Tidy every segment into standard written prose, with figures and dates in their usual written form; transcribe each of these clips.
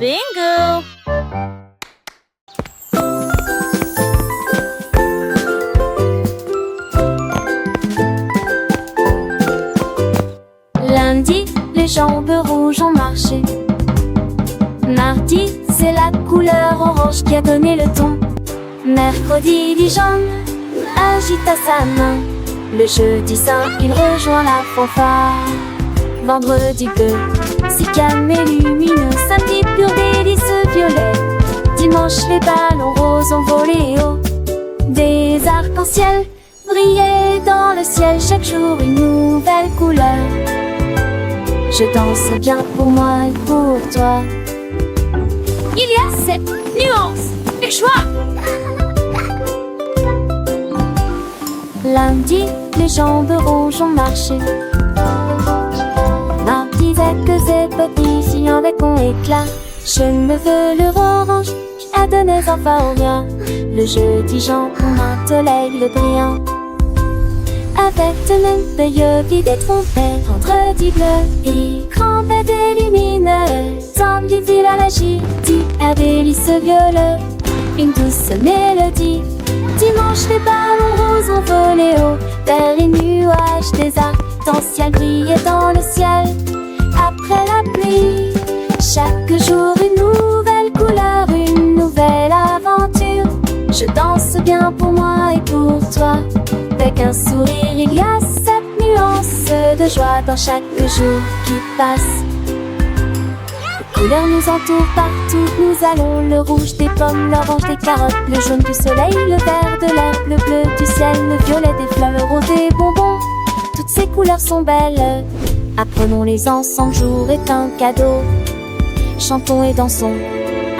Bingo! Lundi, les jambes rouges ont marché. Mardi, c'est la couleur orange qui a donné le ton. Mercredi, Dijon agita sa main. Le jeudi saint, il rejoint la fanfare. Vendredi bleu, si calme et lumineux. Samedi pur délice violet. Dimanche, les ballons roses ont volé haut. Des arcs-en-ciel brillaient dans le ciel. Chaque jour une nouvelle couleur. Je danse bien pour moi et pour toi. Il y a 7 nuances et choix. Lundi, les jambes rouges ont marché. Mardi, que c'est petit avec mon éclat. Je me veux le orange qui a donné enfin au mien. Le jeudi, jambon, l'aigle brillant. Avec de même feuilles vides et trompettes. Vendredi bleu, écran bête et lumineux. Samedi, la magie, un délice violet. Une douce mélodie. Dimanche, les ballons roses ont volé haut. Vers les nuages, des arcs-en-ciel brillaient dans le ciel. Après la pluie, chaque jour une nouvelle couleur, une nouvelle aventure. Je danse bien pour moi et pour toi. Avec un sourire, il y a 7 nuances de joie dans chaque jour qui passe. Les couleurs nous entourent partout, nous allons. Le rouge des pommes, l'orange des carottes, le jaune du soleil, le vert de l'air, le bleu du ciel, le violet des fleurs, le rose des bonbons. Toutes ces couleurs sont belles, apprenons-les ensemble, jour est un cadeau. Chantons et dansons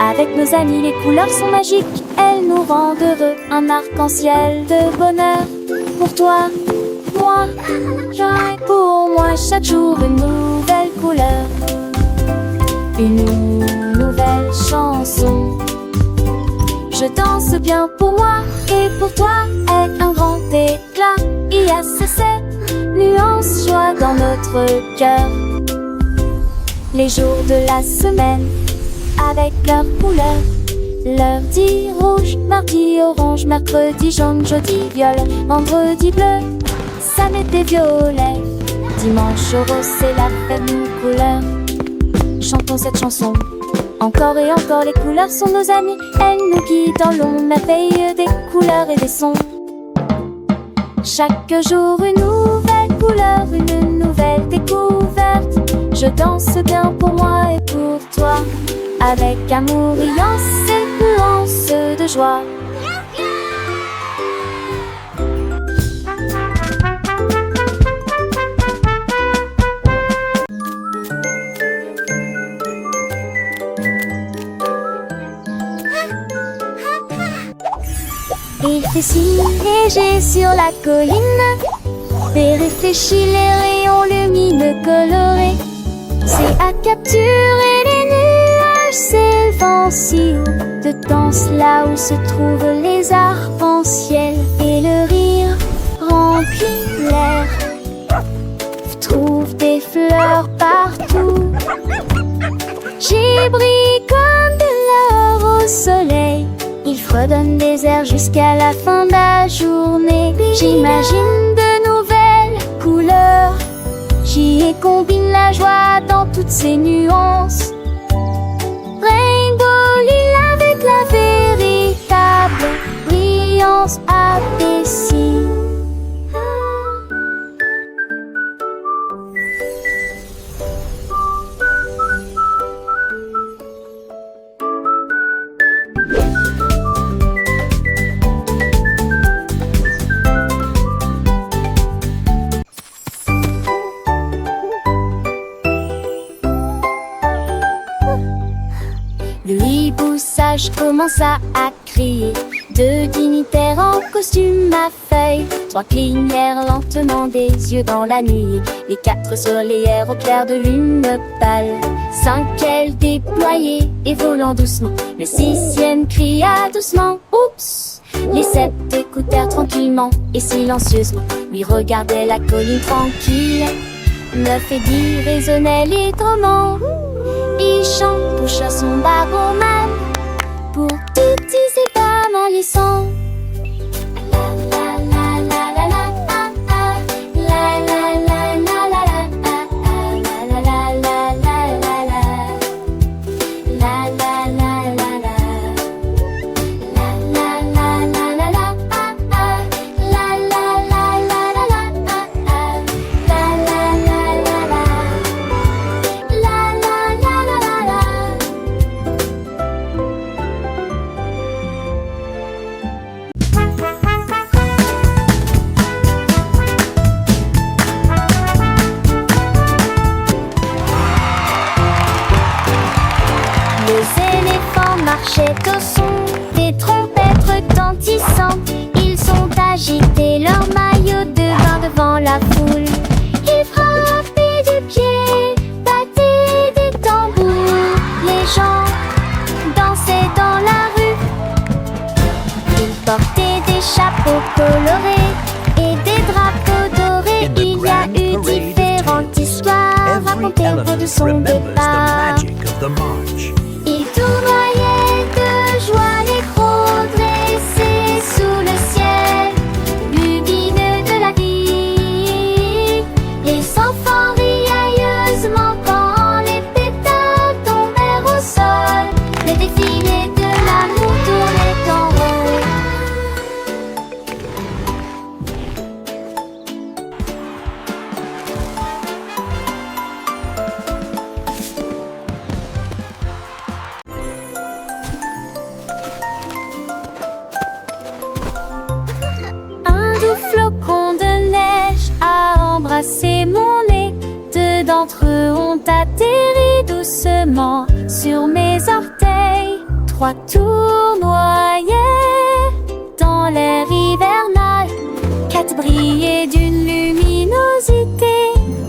avec nos amis, les couleurs sont magiques, elles nous rendent heureux. Un arc-en-ciel de bonheur pour toi, moi, et pour moi. Chaque jour une nouvelle couleur, une nouvelle chanson. Je danse bien pour moi et pour toi avec un grand éclat. Il y a ces 7 nuances joie dans notre cœur. Les jours de la semaine avec leurs couleurs. Lundi rouge, mardi orange, mercredi jaune, jeudi violet, vendredi bleu, samedi violet, dimanche rose, c'est la fête nous couleurs. Chantons cette chanson encore et encore, les couleurs sont nos amies, elles nous guident dans l'ombre, merveille des couleurs et des sons. Chaque jour une nouvelle couleur, une nouvelle découverte. Je danse bien pour moi et pour toi, avec amour et nuances de joie. Il fait si léger sur la colline et réfléchit les rayons lumineux colorés. C'est à capturer les nuages s'élevant si haut, de danse là où se trouvent les arcs-en-ciel. Et le rire remplit l'air, trouve des fleurs partout. J'y brille comme de l'or au soleil. Il fredonne des airs jusqu'à la fin de la journée. J'imagine de nouvelles couleurs. J'y ai combine la joie dans toutes ses nuances. Rainbow lila avec la véritable brillance abaissée. Le hibou sage commença à crier. 2 dignitaires en costume à feuilles. 3 clignèrent lentement des yeux dans la nuit. Les 4 soleillèrent au clair de lune pâle. 5 ailes déployées et volant doucement. Le 6e cria doucement oups. Les 7 écoutèrent tranquillement et silencieusement. Lui regardaient la colline tranquille. 9 et 10 résonnaient librement. Ils chantent couche à son barreau-man pour utiliser pas en lisant. Marchaient au son des trompettes retentissantes. Ils ont agité leur maillot de bain devant la foule. Ils frappaient du pied, battaient des tambours. Les gens dansaient dans la rue. Ils portaient des chapeaux colorés et des drapeaux dorés. Il y a eu différentes histoires racontées autour de son départ. Ils tournoyaient de joie, les crocs dressés sous le ciel lumineux de la vie. Les enfants riailleusement quand les pétales tombèrent au sol. Le défilé de l'amour tournait en rond. Flocon de neige a embrassé mon nez. Deux d'entre eux ont atterri doucement sur mes orteils. Trois tournoyaient dans l'air hivernal. Quatre brillaient d'une luminosité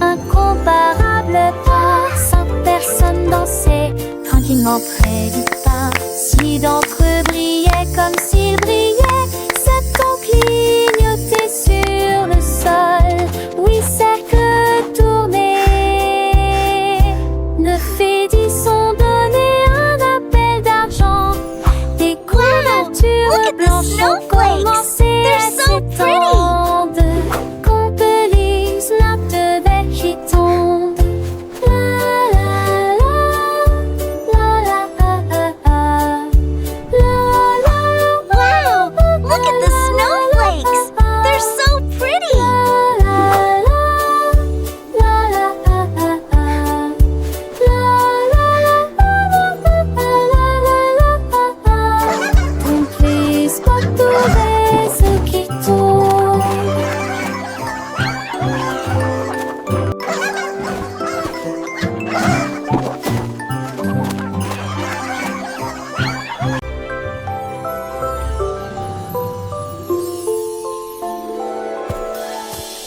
incomparable. Par cinq personnes dansaient tranquillement près du pain. Six d'entre eux brillaient comme s'ils brillaient. Sept ont clignoté sur le sol. Oui, c'est que tourner. Neuf et 10 ont donné un appel d'argent. Des couvertures blanches ont commencé à s'étendre. Compelise nappes de belles qui tombent.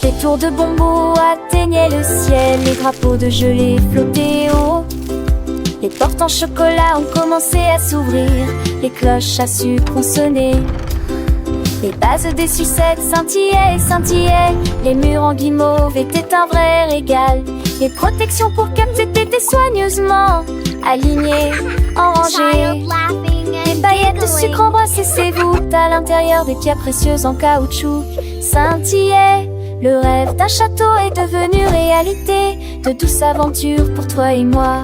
Des tours de bonbons atteignaient le ciel, les drapeaux de gelée flottaient haut. Les portes en chocolat ont commencé à s'ouvrir, les cloches à sucre ont sonné. Les bases des sucettes scintillaient et scintillaient, les murs en guimauve étaient un vrai régal. Les protections pour capter étaient soigneusement alignées, en rangées. Les paillettes de sucre embrassées ses voûtes à l'intérieur des pierres précieuses en caoutchouc scintillaient. Le rêve d'un château est devenu réalité, de douces aventures pour toi et moi.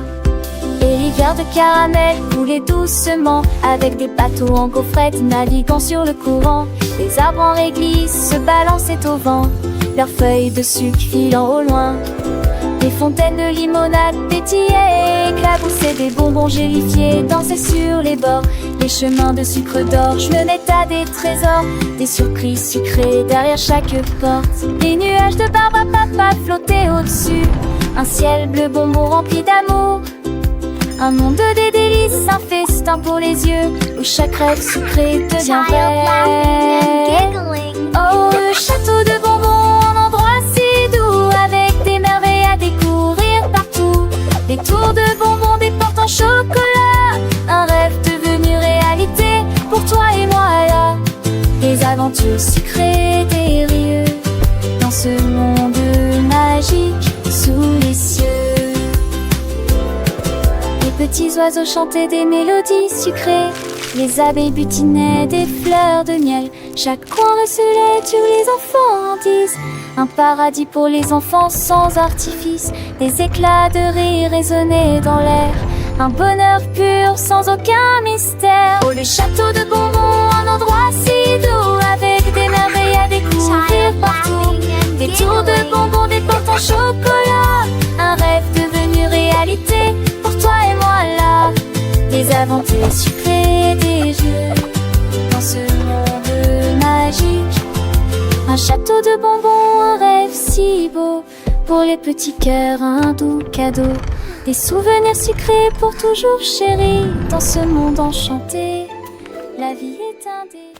Et l'hiver de caramel coulait doucement, avec des bateaux en gaufrettes naviguant sur le courant. Les arbres en réglisse se balançaient au vent, leurs feuilles de sucre filant au loin. Des fontaines de limonade pétillaient, éclaboussaient des bonbons gélifiés, dansaient sur les bords. Les chemins de sucre d'orge menaient à des trésors, des surprises sucrées derrière chaque porte. Des nuages de barbe à papa flottaient au-dessus, un ciel bleu bonbon rempli d'amour. Un monde des délices, un festin pour les yeux, où chaque rêve sucré devient vrai. Oh, le château de bonbons, un endroit si doux, avec des merveilles à découvrir partout. Des tours de bonbons, des portes en chocolat, un rêve devenu réalité pour toi et moi là. Des aventures sucrées, des rieux, dans ce monde magique sous les cieux. petits oiseaux chantaient des mélodies sucrées. Les abeilles butinaient des fleurs de miel. Chaque coin recelait, tous les enfants en disent. Un paradis pour les enfants sans artifice. Des éclats de rire résonnaient dans l'air. Un bonheur pur sans aucun mystère. Oh, le château de bonbons, un endroit si doux, avec des merveilles à découvrir partout. Des tours de bonbons, des portes en chocolat. Un rêve devenu réalité pour toi et moi là. Des aventures sucrées, des jeux dans ce monde magique. Un château de bonbons, un rêve si beau. Pour les petits cœurs, un doux cadeau. Des souvenirs sucrés pour toujours chéris. Dans ce monde enchanté, la vie est un dé.